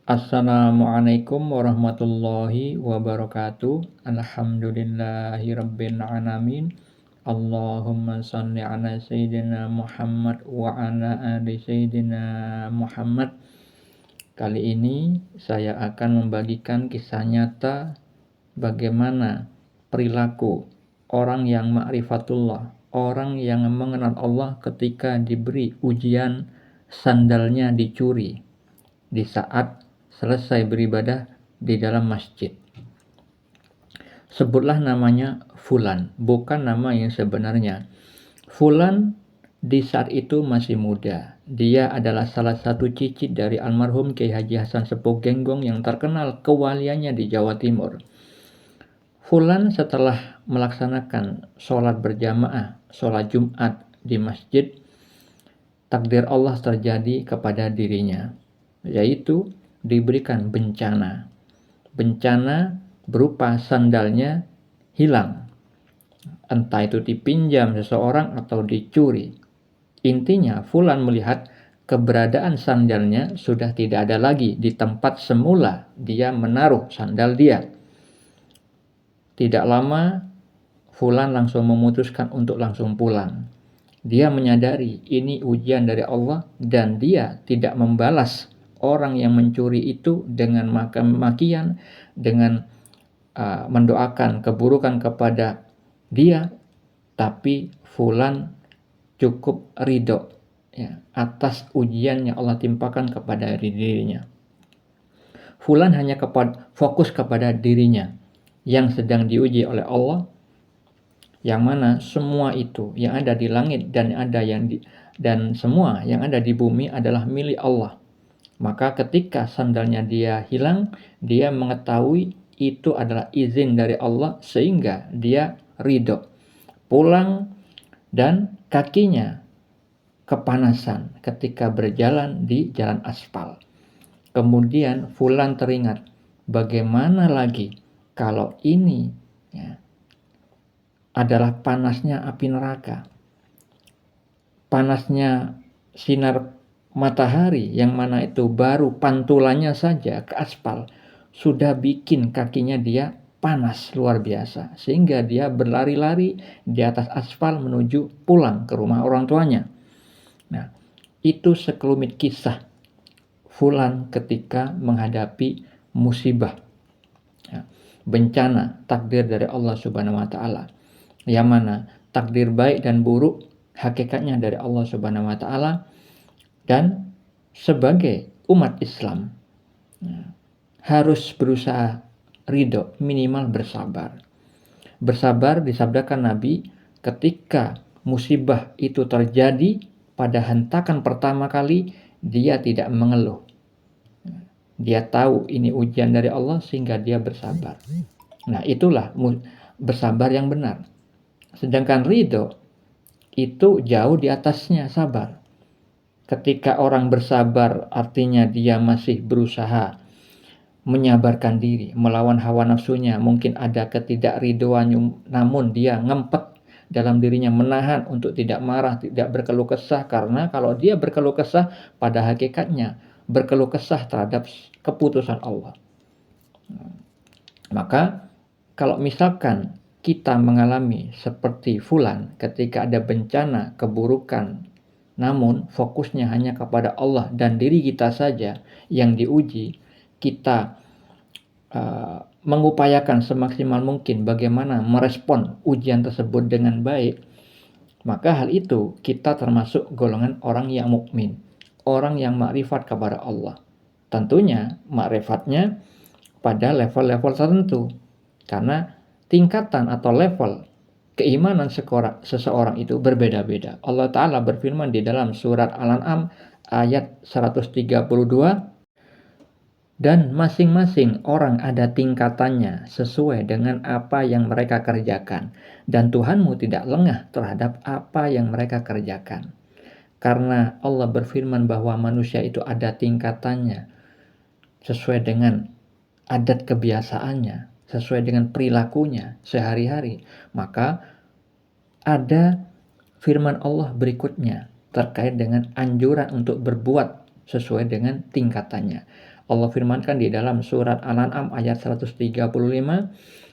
Assalamualaikum warahmatullahi wabarakatuh. Alhamdulillahirabbil alamin. Allahumma shalli ala sayyidina Muhammad wa ala ali sayyidina Muhammad. Kali ini saya akan membagikan kisah nyata bagaimana perilaku orang yang ma'rifatullah, orang yang mengenal Allah ketika diberi ujian sandalnya dicuri di saat selesai beribadah di dalam masjid. Sebutlah namanya Fulan, bukan nama yang sebenarnya. Fulan di saat itu masih muda. Dia adalah salah satu cicit dari almarhum Kiai Haji Hasan Sepuh Genggong yang terkenal kewaliannya di Jawa Timur. Fulan setelah melaksanakan sholat berjamaah, sholat Jumat di masjid, takdir Allah terjadi kepada dirinya, yaitu diberikan bencana. Bencana berupa sandalnya hilang. Entah itu dipinjam seseorang atau dicuri. Intinya Fulan melihat keberadaan sandalnya sudah tidak ada lagi di tempat semula dia menaruh sandal dia. Tidak lama Fulan langsung memutuskan untuk langsung pulang. Dia menyadari ini ujian dari Allah dan dia tidak membalas orang yang mencuri itu dengan makian, dengan mendoakan keburukan kepada dia, tapi Fulan cukup ridho atas ujian yang Allah timpakan kepada dirinya. Fulan hanya fokus kepada dirinya yang sedang diuji oleh Allah, yang mana semua itu yang ada di langit dan semua yang ada di bumi adalah milik Allah. Maka ketika sandalnya dia hilang, dia mengetahui itu adalah izin dari Allah sehingga dia ridho. Pulang dan kakinya kepanasan ketika berjalan di jalan aspal. Kemudian Fulan teringat, bagaimana lagi kalau ini adalah panasnya api neraka, panasnya sinar matahari yang mana itu baru pantulannya saja ke aspal sudah bikin kakinya dia panas luar biasa, sehingga dia berlari-lari di atas aspal menuju pulang ke rumah orang tuanya. Nah, itu sekelumit kisah Fulan ketika menghadapi musibah, bencana, takdir dari Allah Subhanahu wa taala. Yang mana takdir baik dan buruk hakikatnya dari Allah Subhanahu wa taala, dan sebagai umat Islam harus berusaha ridho, minimal bersabar. Bersabar disabdakan Nabi, ketika musibah itu terjadi pada hentakan pertama kali, dia tidak mengeluh. Dia tahu ini ujian dari Allah sehingga dia bersabar. Nah, itulah bersabar yang benar. Sedangkan ridho itu jauh di atasnya sabar. Ketika orang bersabar artinya dia masih berusaha menyabarkan diri, melawan hawa nafsunya. Mungkin ada ketidakridhoan, namun dia ngempet dalam dirinya, menahan untuk tidak marah, tidak berkeluh kesah. Karena kalau dia berkeluh kesah, pada hakikatnya berkeluh kesah terhadap keputusan Allah. Maka kalau misalkan kita mengalami seperti Fulan ketika ada bencana, keburukan, namun fokusnya hanya kepada Allah dan diri kita saja yang diuji, kita mengupayakan semaksimal mungkin bagaimana merespon ujian tersebut dengan baik, maka hal itu kita termasuk golongan orang yang mukmin, orang yang makrifat kepada Allah. Tentunya makrifatnya pada level-level tertentu, karena tingkatan atau level keimanan seseorang itu berbeda-beda. Allah Ta'ala berfirman di dalam surat Al-An'am ayat 132, dan masing-masing orang ada tingkatannya sesuai dengan apa yang mereka kerjakan, dan Tuhanmu tidak lengah terhadap apa yang mereka kerjakan. Karena Allah berfirman bahwa manusia itu ada tingkatannya sesuai dengan adat kebiasaannya, sesuai dengan perilakunya sehari-hari. Maka ada firman Allah berikutnya terkait dengan anjuran untuk berbuat sesuai dengan tingkatannya. Allah firmankan di dalam surat Al-An'am ayat 135,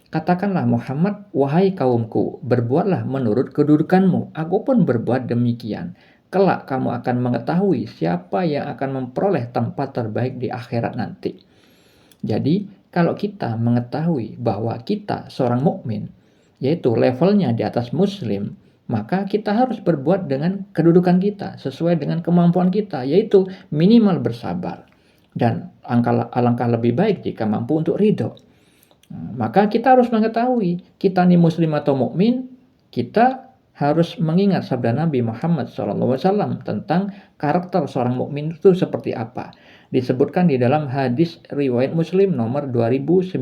katakanlah Muhammad, wahai kaumku, berbuatlah menurut kedudukanmu, aku pun berbuat demikian. Kelak kamu akan mengetahui siapa yang akan memperoleh tempat terbaik di akhirat nanti. Jadi, kalau kita mengetahui bahwa kita seorang mukmin, yaitu levelnya di atas muslim, maka kita harus berbuat dengan kedudukan kita, sesuai dengan kemampuan kita, yaitu minimal bersabar. Dan alangkah lebih baik jika mampu untuk ridho. Maka kita harus mengetahui, kita ini muslim atau mukmin, kita harus mengingat sabda Nabi Muhammad SAW tentang karakter seorang mukmin itu seperti apa. Disebutkan di dalam hadis riwayat Muslim nomor 2999.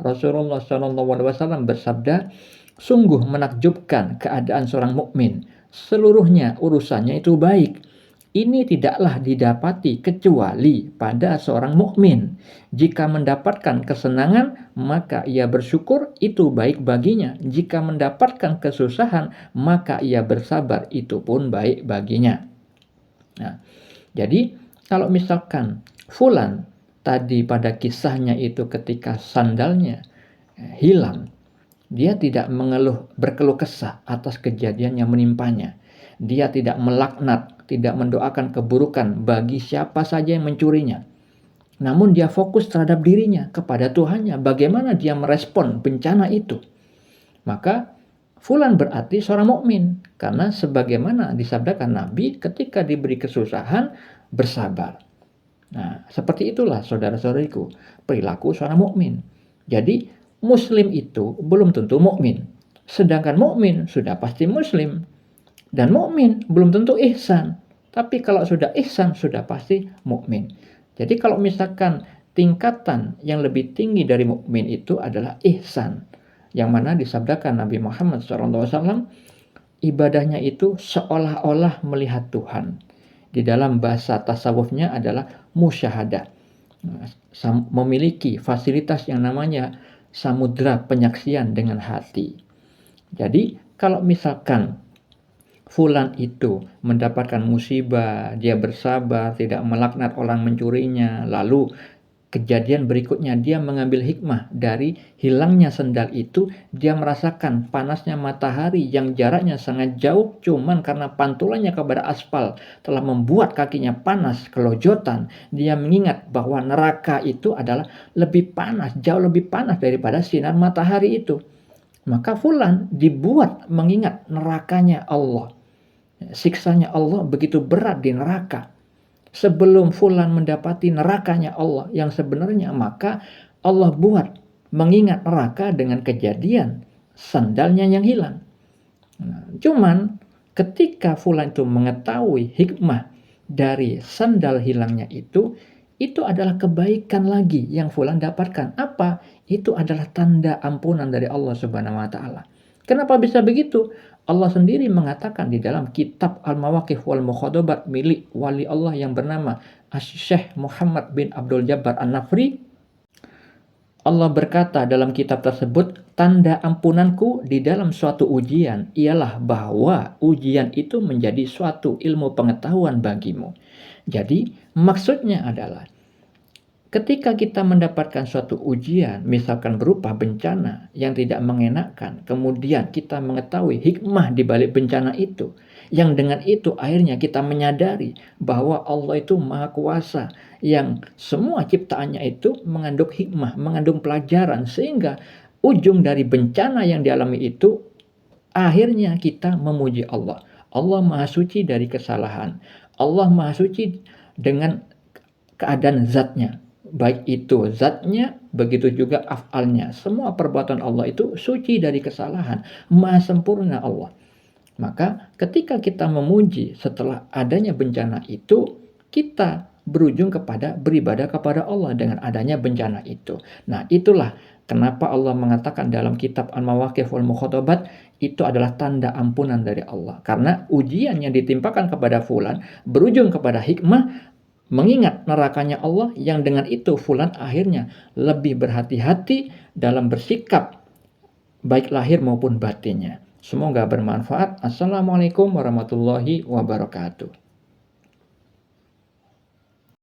Rasulullah SAW bersabda, sungguh menakjubkan keadaan seorang mukmin. Seluruhnya urusannya itu baik. Ini tidaklah didapati kecuali pada seorang mukmin. Jika mendapatkan kesenangan, maka ia bersyukur, itu baik baginya. Jika mendapatkan kesusahan, maka ia bersabar, itu pun baik baginya. Nah, jadi kalau misalkan fulan tadi pada kisahnya itu ketika sandalnya hilang, dia tidak berkeluh kesah atas kejadian yang menimpanya. Dia tidak melaknat, tidak mendoakan keburukan bagi siapa saja yang mencurinya. Namun dia fokus terhadap dirinya, kepada Tuhannya, bagaimana dia merespon bencana itu. Maka fulan berarti seorang mukmin, karena sebagaimana disabdakan Nabi, ketika diberi kesusahan bersabar. Nah, seperti itulah saudara-saudariku, perilaku seorang mukmin. Jadi muslim itu belum tentu mukmin, sedangkan mukmin sudah pasti muslim, dan mukmin belum tentu ihsan. Tapi kalau sudah ihsan sudah pasti mukmin. Jadi kalau misalkan tingkatan yang lebih tinggi dari mukmin itu adalah ihsan, yang mana disabdakan Nabi Muhammad SAW, ibadahnya itu seolah-olah melihat Tuhan. Di dalam bahasa tasawufnya adalah musyahadah, memiliki fasilitas yang namanya samudra penyaksian dengan hati. Jadi kalau misalkan fulan itu mendapatkan musibah, dia bersabar, tidak melaknat orang mencurinya, lalu kejadian berikutnya dia mengambil hikmah dari hilangnya sendal itu, dia merasakan panasnya matahari yang jaraknya sangat jauh, cuman karena pantulannya kepada aspal telah membuat kakinya panas, kelojotan. Dia mengingat bahwa neraka itu adalah lebih panas, jauh lebih panas daripada sinar matahari itu. Maka fulan dibuat mengingat nerakanya Allah. Siksanya Allah begitu berat di neraka. Sebelum fulan mendapati nerakanya Allah yang sebenarnya, maka Allah buat mengingat neraka dengan kejadian sandalnya yang hilang. Cuman ketika fulan itu mengetahui hikmah dari sandal hilangnya itu adalah kebaikan lagi yang fulan dapatkan. Apa? Itu adalah tanda ampunan dari Allah Subhanahu wa taala. Kenapa bisa begitu? Allah sendiri mengatakan di dalam kitab Al-Mawaqif wal Mukhadabat milik wali Allah yang bernama Syekh Muhammad bin Abdul Jabbar An-Nafri. Allah berkata dalam kitab tersebut, tanda ampunanku di dalam suatu ujian ialah bahwa ujian itu menjadi suatu ilmu pengetahuan bagimu. Jadi maksudnya adalah ketika kita mendapatkan suatu ujian, misalkan berupa bencana yang tidak mengenakan, kemudian kita mengetahui hikmah di balik bencana itu, yang dengan itu akhirnya kita menyadari bahwa Allah itu Maha Kuasa, yang semua ciptaannya itu mengandung hikmah, mengandung pelajaran, sehingga ujung dari bencana yang dialami itu, akhirnya kita memuji Allah. Allah Maha Suci dari kesalahan. Allah Maha Suci dengan keadaan zatnya. Baik itu zatnya, begitu juga af'alnya. Semua perbuatan Allah itu suci dari kesalahan. Maha sempurna Allah. Maka ketika kita memuji setelah adanya bencana itu, kita berujung kepada beribadah kepada Allah dengan adanya bencana itu. Nah, itulah kenapa Allah mengatakan dalam kitab Al-Mawaqif wal Mukhadabat, itu adalah tanda ampunan dari Allah. Karena ujian yang ditimpakan kepada fulan berujung kepada hikmah, mengingat nerakanya Allah, yang dengan itu fulan akhirnya lebih berhati-hati dalam bersikap baik lahir maupun batinnya. Semoga bermanfaat. Assalamualaikum warahmatullahi wabarakatuh.